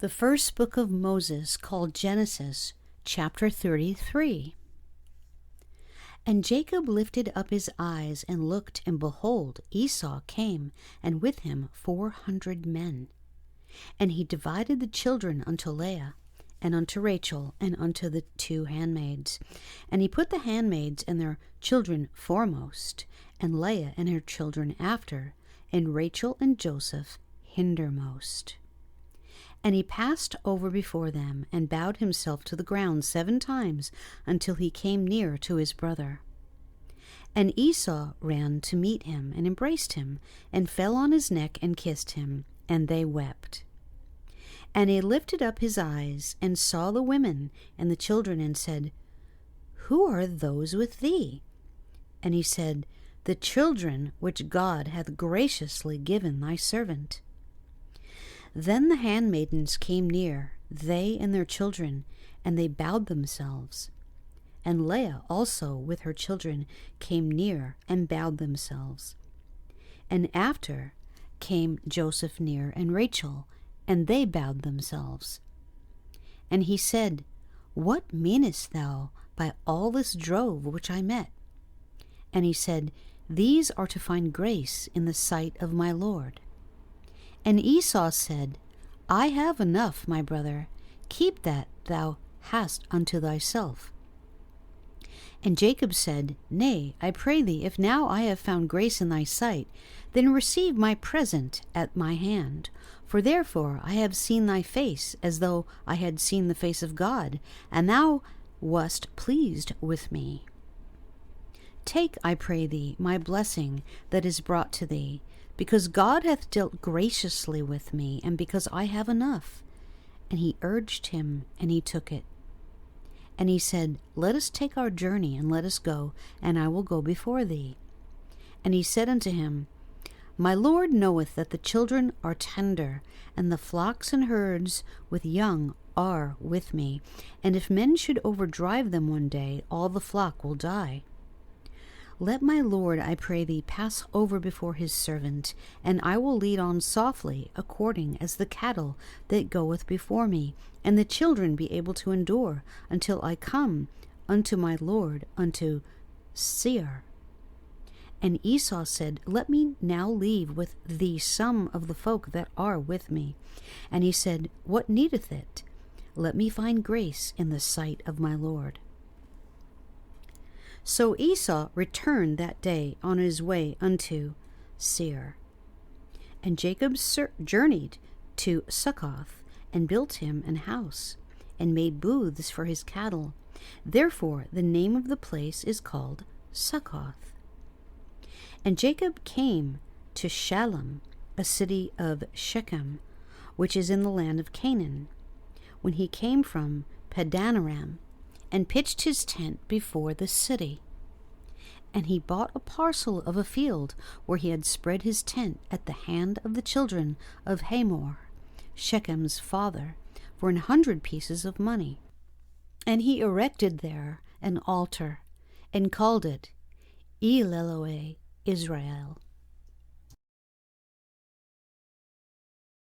The first book of Moses, called Genesis, chapter 33. And Jacob lifted up his eyes and looked, and behold, Esau came, and with him 400 men. And he divided the children unto Leah, and unto Rachel, and unto the 2 handmaids. And he put the handmaids and their children foremost, and Leah and her children after, and Rachel and Joseph hindermost. And he passed over before them, and bowed himself to the ground 7 times, until he came near to his brother. And Esau ran to meet him, and embraced him, and fell on his neck, and kissed him, and they wept. And he lifted up his eyes, and saw the women and the children, and said, Who are those with thee? And he said, The children which God hath graciously given thy servant. Then the handmaidens came near, they and their children, and they bowed themselves. And Leah also with her children came near, and bowed themselves. And after came Joseph near, and Rachel, and they bowed themselves. And he said, What meanest thou by all this drove which I met? And he said, These are to find grace in the sight of my Lord. And Esau said, I have enough, my brother, keep that thou hast unto thyself. And Jacob said, Nay, I pray thee, if now I have found grace in thy sight, then receive my present at my hand. For therefore I have seen thy face, as though I had seen the face of God, and thou wast pleased with me. Take, I pray thee, my blessing that is brought to thee, because God hath dealt graciously with me, and because I have enough. And he urged him, and he took it. And he said, Let us take our journey, and let us go, and I will go before thee. And he said unto him, My Lord knoweth that the children are tender, and the flocks and herds with young are with me, and if men should overdrive them one day, all the flock will die. Let my Lord, I pray thee, pass over before his servant, and I will lead on softly, according as the cattle that goeth before me, and the children be able to endure, until I come unto my Lord, unto Seir. And Esau said, Let me now leave with thee some of the folk that are with me. And he said, What needeth it? Let me find grace in the sight of my Lord. So Esau returned that day on his way unto Seir. And Jacob journeyed to Succoth, and built him an house, and made booths for his cattle. Therefore the name of the place is called Succoth. And Jacob came to Shalem, a city of Shechem, which is in the land of Canaan, when he came from Padanaram, and pitched his tent before the city. And he bought a parcel of a field where he had spread his tent at the hand of the children of Hamor, Shechem's father, for 100 pieces of money. And he erected there an altar, and called it El Elohe Israel.